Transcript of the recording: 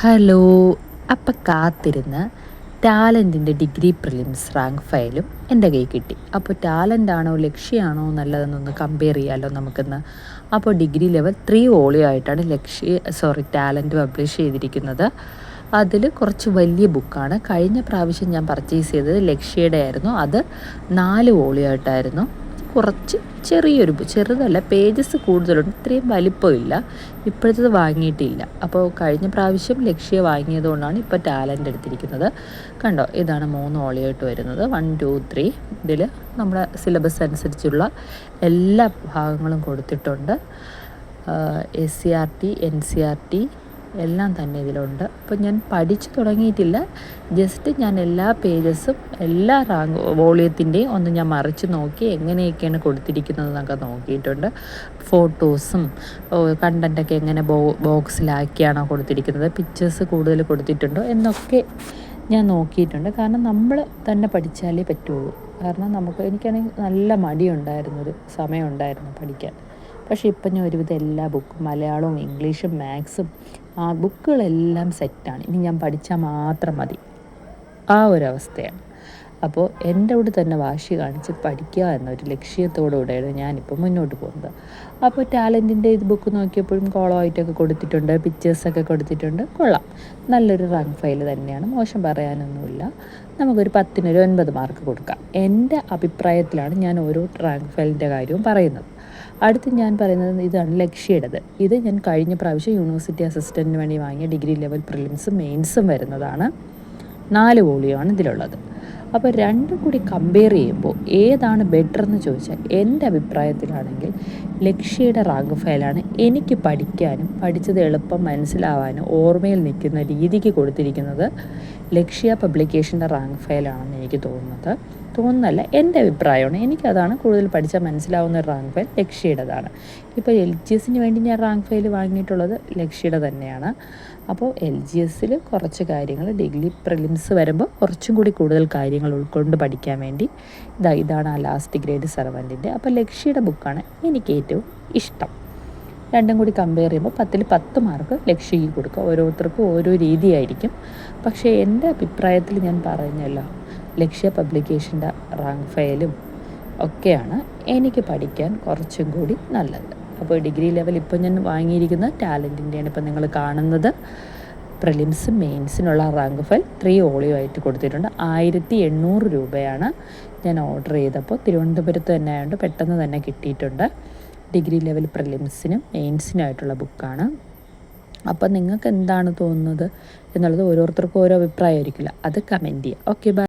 Hello. അപ്പം കാത്തിരുന്ന് ടാലൻറ്റിൻ്റെ degree prelims rank ഫയലും എൻ്റെ കയ്യിൽ കിട്ടി. അപ്പോൾ ടാലൻ്റാണോ ലക്ഷ്യമാണോ നല്ലതെന്നൊന്ന് കമ്പയർ ചെയ്യാമല്ലോ നമുക്കിന്ന്. അപ്പോൾ ഡിഗ്രി ലെവൽ 3 വോളിയോ ആയിട്ടാണ് ടാലൻറ്റ് പബ്ലിഷ് ചെയ്തിരിക്കുന്നത്. അതിൽ കുറച്ച് വലിയ ബുക്കാണ്. കഴിഞ്ഞ പ്രാവശ്യം ഞാൻ പർച്ചേസ് ചെയ്തത് ലക്ഷ്യയുടെ ആയിരുന്നു. അത് 4 വോളിയോ ആയിട്ടായിരുന്നു. കുറച്ച് ചെറുതല്ല, പേജസ് കൂടുതലുണ്ട്, ഇത്രയും വലിപ്പമില്ല. ഇപ്പോഴത്തത് വാങ്ങിയിട്ടില്ല. അപ്പോൾ കഴിഞ്ഞ പ്രാവശ്യം ലക്ഷ്യ വാങ്ങിയതുകൊണ്ടാണ് ഇപ്പോൾ ടാലൻ്റ് എടുത്തിരിക്കുന്നത്. കണ്ടോ, ഇതാണ് 3 വോളിയായിട്ട് വരുന്നത്. 1, 2, 3. ഇതിൽ നമ്മുടെ സിലബസ് അനുസരിച്ചുള്ള എല്ലാ ഭാഗങ്ങളും കൊടുത്തിട്ടുണ്ട്. SCERT, NCERT എല്ലാം തന്നെ ഇതിലുണ്ട്. അപ്പോൾ ഞാൻ പഠിച്ചു തുടങ്ങിയിട്ടില്ല. ജസ്റ്റ് ഞാൻ എല്ലാ പേജസും എല്ലാ വോളിയത്തിൻ്റെയും ഒന്ന് ഞാൻ മറിച്ച് നോക്കി എങ്ങനെയൊക്കെയാണ് കൊടുത്തിരിക്കുന്നതെന്നൊക്കെ നോക്കിയിട്ടുണ്ട്. ഫോട്ടോസും കണ്ടൻറ്റൊക്കെ എങ്ങനെ ബോക്സിലാക്കിയാണോ കൊടുത്തിരിക്കുന്നത്, പിക്ചേഴ്സ് കൂടുതൽ കൊടുത്തിട്ടുണ്ടോ എന്നൊക്കെ ഞാൻ നോക്കിയിട്ടുണ്ട്. കാരണം നമ്മൾ തന്നെ പഠിച്ചാലേ പറ്റുള്ളൂ. കാരണം എനിക്കാണെങ്കിൽ നല്ല മടിയുണ്ടായിരുന്നൊരു സമയമുണ്ടായിരുന്നു പഠിക്കാൻ. പക്ഷേ ഇപ്പം ഞാൻ ഒരുവിധം എല്ലാ ബുക്കും മലയാളവും ഇംഗ്ലീഷും മാത്സും ബുക്കുകളെല്ലാം സെറ്റാണ്. ഇനി ഞാൻ പഠിച്ചാൽ മാത്രം മതി, ആ ഒരവസ്ഥയാണ്. അപ്പോൾ എൻ്റെ കൂടെ തന്നെ വാശി കാണിച്ച് പഠിക്കുക എന്നൊരു ലക്ഷ്യത്തോടുകൂടെയാണ് ഞാനിപ്പോൾ മുന്നോട്ട് പോകുന്നത്. അപ്പോൾ ടാലൻറ്റിൻ്റെ ഇത് ബുക്ക് നോക്കിയപ്പോഴും കോളമായിട്ടൊക്കെ കൊടുത്തിട്ടുണ്ട്, പിക്ചേഴ്സൊക്കെ കൊടുത്തിട്ടുണ്ട്. കൊള്ളാം, നല്ലൊരു റാങ്ക് ഫയൽ തന്നെയാണ്, മോശം പറയാനൊന്നുമില്ല. നമുക്കൊരു 10-ന് 9 മാർക്ക് കൊടുക്കാം. എൻ്റെ അഭിപ്രായത്തിലാണ് ഞാൻ ഓരോ റാങ്ക് ഫയലിൻ്റെ കാര്യവും പറയുന്നത്. അടുത്ത് ഞാൻ പറയുന്നത് ഇതാണ് ലക്ഷ്യയുടേത്. ഇത് ഞാൻ കഴിഞ്ഞ പ്രാവശ്യം യൂണിവേഴ്സിറ്റി അസിസ്റ്റൻറ്റിന് വേണ്ടി വാങ്ങിയ ഡിഗ്രി ലെവൽ പ്രിലിംസും മെയിൻസും വരുന്നതാണ്. 4 വോളിയോ ആണ് ഇതിലുള്ളത്. അപ്പോൾ രണ്ടും കൂടി കമ്പയർ ചെയ്യുമ്പോൾ ഏതാണ് ബെറ്റർ എന്ന് ചോദിച്ചാൽ എൻ്റെ അഭിപ്രായത്തിലാണെങ്കിൽ ലക്ഷ്യയുടെ റാങ്ക് ഫയലാണ് എനിക്ക് പഠിക്കാനും പഠിച്ചത് എളുപ്പം മനസ്സിലാവാനും ഓർമ്മയിൽ നിൽക്കുന്ന രീതിക്ക് കൊടുത്തിരിക്കുന്നത്. ലക്ഷ്യ പബ്ലിക്കേഷൻ്റെ റാങ്ക് ഫയലാണെന്ന് എനിക്ക് തോന്നുന്നല്ല, എൻ്റെ അഭിപ്രായമാണ്. എനിക്കതാണ് കൂടുതൽ പഠിച്ചാൽ മനസ്സിലാവുന്ന റാങ്ക് ഫയൽ ലക്ഷ്യയുടേതാണ്. ഇപ്പോൾ LGS വേണ്ടി ഞാൻ റാങ്ക് ഫയൽ വാങ്ങിയിട്ടുള്ളത് ലക്ഷ്യയുടെ തന്നെയാണ്. അപ്പോൾ LGS കുറച്ച് കാര്യങ്ങൾ ഡിഗ്രി പ്രിലിംസ് വരുമ്പോൾ കുറച്ചും കൂടി കൂടുതൽ കാര്യങ്ങൾ ഉൾക്കൊണ്ട് പഠിക്കാൻ വേണ്ടി ഇതാണ് ആ ലാസ്റ്റ് ഗ്രേഡ് സർവൻറ്റിൻ്റെ. അപ്പോൾ ലക്ഷ്യയുടെ ബുക്കാണ് എനിക്ക് ഏറ്റവും ഇഷ്ടം. രണ്ടും കൂടി കമ്പയർ ചെയ്യുമ്പോൾ 10-ൽ 10 മാർക്ക് ലക്ഷ്യയ്ക്ക് കൊടുക്കുക. ഓരോരുത്തർക്കും ഓരോ രീതിയായിരിക്കും. പക്ഷേ എൻ്റെ അഭിപ്രായത്തിൽ ഞാൻ പറഞ്ഞല്ലോ, ലക്ഷ്യ പബ്ലിക്കേഷൻ്റെ റാങ്ക് ഫയലും ഒക്കെയാണ് എനിക്ക് പഠിക്കാൻ കുറച്ചും കൂടി നല്ലത്. അപ്പോൾ ഡിഗ്രി ലെവൽ ഇപ്പോൾ ഞാൻ വാങ്ങിയിരിക്കുന്ന ടാലൻറ്റിൻ്റെയാണ് ഇപ്പോൾ നിങ്ങൾ കാണുന്നത്. പ്രിലിംസും മെയിൻസിനുള്ള റാങ്ക് ഫയൽ 3 വോളിയോ ആയിട്ട് കൊടുത്തിട്ടുണ്ട്. 1800 രൂപയാണ് ഞാൻ ഓർഡർ ചെയ്തപ്പോൾ. തിരുവനന്തപുരത്ത് തന്നെ ആയതുകൊണ്ട് പെട്ടെന്ന് തന്നെ കിട്ടിയിട്ടുണ്ട്. ഡിഗ്രി ലെവൽ പ്രിലിംസിനും മെയിൻസിനായിട്ടുള്ള ബുക്കാണ്. അപ്പം നിങ്ങൾക്ക് എന്താണ് തോന്നുന്നത് എന്നുള്ളത് ഓരോരുത്തർക്കും ഓരോ അഭിപ്രായമായിരിക്കില്ല, അത് കമൻറ്റ് ചെയ്യുക. Okay, by.